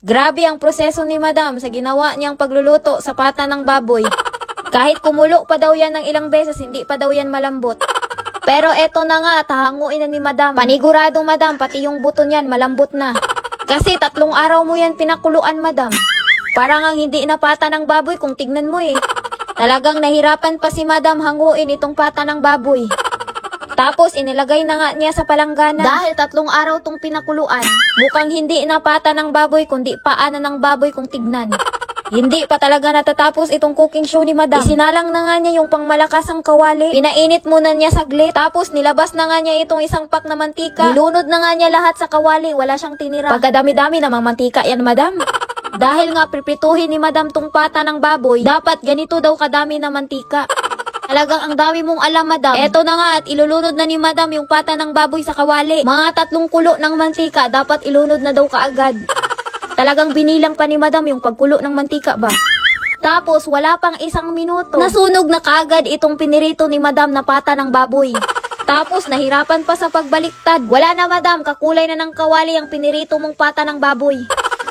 Grabe ang proseso ni Madam sa ginawa niyang pagluluto sa pata ng baboy. Kahit kumulo pa daw yan ng ilang beses, hindi pa daw yan malambot. Pero eto na nga, tahanguin na ni Madam. Panigurado Madam, pati yung buto niyan malambot na. Kasi 3 araw mo yan pinakuluan Madam. Parang ang hindi na pata ng baboy kung tignan mo eh. Talagang nahirapan pa si Madam hanguin itong pata ng baboy. Tapos inilagay na nga niya sa palanggana. Dahil 3 araw tong pinakuluan, mukhang hindi na pata ng baboy kundi paana ng baboy kung tignan. Hindi pa talaga natatapos itong cooking show ni Madam. Isinalang na nga niya yung pangmalakasang kawali. Pinainit muna niya saglit. Tapos nilabas na nga niya itong isang pack na mantika. Nilunod na nga niya lahat sa kawali. Wala siyang tinira. Pagkadami-dami namang mantika yan Madam. Dahil nga pripituhin ni Madam tong pata ng baboy, dapat ganito daw kadami na mantika. Talagang ang dami mong alam Madam. Eto na nga at ilulunod na ni Madam yung pata ng baboy sa kawali. Mga 3 kulo ng mantika dapat ilunod na daw kaagad. Talagang binilang pa ni Madam yung pagkulo ng mantika ba. Tapos wala pang 1 minuto, nasunog na kaagad itong pinirito ni Madam na pata ng baboy. Tapos nahirapan pa sa pagbaliktad. Wala na Madam, kakulay na ng kawali ang pinirito mong pata ng baboy.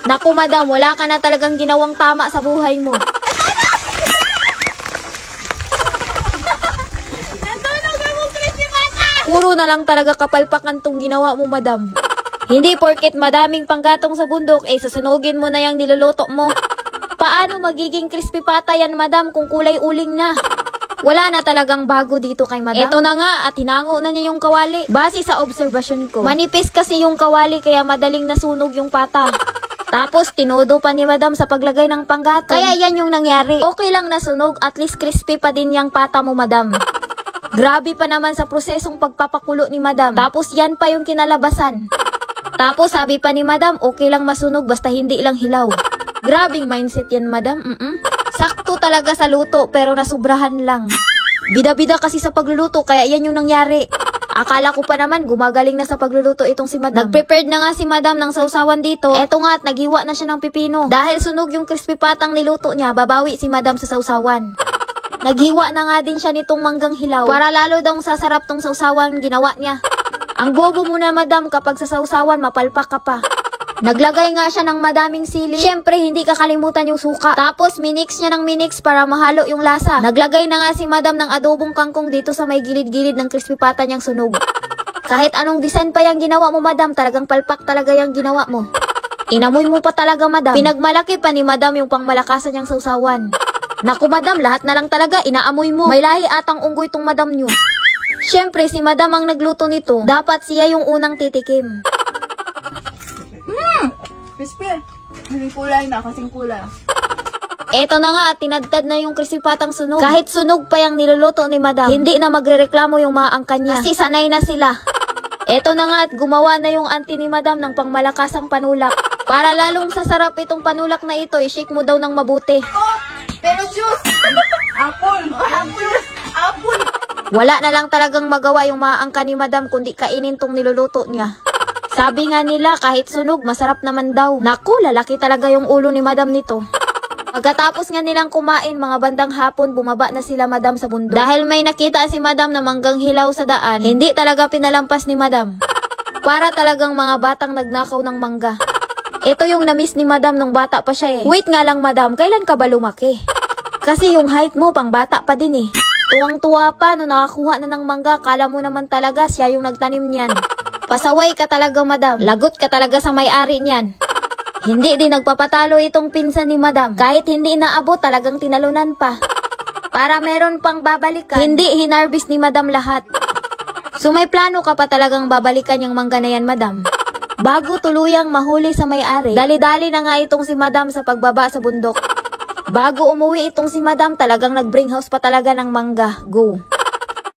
Naku Madam, wala ka na talagang ginawang tama sa buhay mo. Puro na lang talaga kapalpakan tong ginawa mo Madam. Hindi porket madaming panggatong sa bundok, eh susunugin mo na yung niluluto mo. Paano magiging crispy pata yan Madam kung kulay uling na? Wala na talagang bago dito kay Madam. Ito na nga at hinango na niya yung kawali. Base sa obserbasyon ko, manipis kasi yung kawali kaya madaling nasunog yung pata. Tapos tinodo pa ni Madam sa paglagay ng panggatong. Kaya yan yung nangyari. Okay lang nasunog, at least crispy pa din yung pata mo Madam. Grabe pa naman sa prosesong pagpapakulo ni Madam. Tapos yan pa yung kinalabasan. Tapos sabi pa ni Madam, okay lang masunog basta hindi lang hilaw. Grabing mindset yan Madam. Sakto talaga sa luto pero nasubrahan lang. Bida-bida kasi sa pagluluto kaya yan yung nangyari. Akala ko pa naman gumagaling na sa pagluluto itong si Madam. Nag-prepared na nga si Madam ng sausawan dito. Eto nga at nagiwa na siya ng pipino. Dahil sunog yung crispy patang niluto niya, babawi si Madam sa sausawan. Naghiwa na nga din siya nitong manggang hilaw para lalo daw sasarap tong sausawan ginawa niya. Ang bobo mo na Madam kapag sa sausawan mapalpak ka pa. Naglagay nga siya ng madaming sili. Siyempre hindi kakalimutan yung suka. Tapos minix niya ng minix para mahalo yung lasa. Naglagay na nga si Madam ng adobong kangkong dito sa may gilid-gilid ng crispy pata niyang sunog. Kahit anong design pa yung ginawa mo Madam, talagang palpak talaga yung ginawa mo. Inamoy mo pa talaga Madam. Pinagmalaki pa ni Madam yung pangmalakasan niyang sausawan. Naku Madam, lahat na lang talaga inaamoy mo. May lahi atang unggoy tong Madam niyo. Siyempre, si Madam ang nagluto nito. Dapat siya yung unang titikim. Crispy. May kulay na, kasing kulay. Eto na nga at tinadtad na yung crispy patang sunog. Kahit sunog pa yung niluluto ni Madam, hindi na magrereklamo yung mga angkan niya. Kasi sanay na sila. Eto na nga at gumawa na yung auntie ni Madam ng pangmalakasang panulak. Para lalong sasarap itong panulak na ito, i-shake mo daw ng mabuti. Oh, pero juice! Apple! Apple! Apple! Wala na lang talagang magawa yung mga angkan ni Madam kundi kainin tong niluluto niya. Sabi nga nila kahit sunog masarap naman daw. Naku, lalaki talaga yung ulo ni Madam nito. Pagkatapos nga nilang kumain, mga bandang hapon bumaba na sila Madam sa bundok. Dahil may nakita si Madam na manggang hilaw sa daan, hindi talaga pinalampas ni Madam. Para talagang mga batang nagnakaw ng mangga. Ito yung na-miss ni Madam nung bata pa siya eh. Wait nga lang Madam, kailan ka ba lumaki? Kasi yung height mo pang bata pa din eh. Tuwang-tuwa pa nung nakakuha na ng mangga, kala mo naman talaga siya yung nagtanim niyan. Pasaway ka talaga Madam, lagot ka talaga sa may-ari niyan. Hindi din nagpapatalo itong pinsan ni Madam. Kahit hindi naabot talagang tinalunan pa. Para meron pang babalikan, hindi hinarvest ni Madam lahat. So may plano ka pa talagang babalikan yung mangga na yan Madam? Bago tuluyang mahuli sa may-ari, dali-dali na nga itong si Madam sa pagbaba sa bundok. Bago umuwi itong si Madam, talagang nag-bring house pa talaga ng mangga. Go!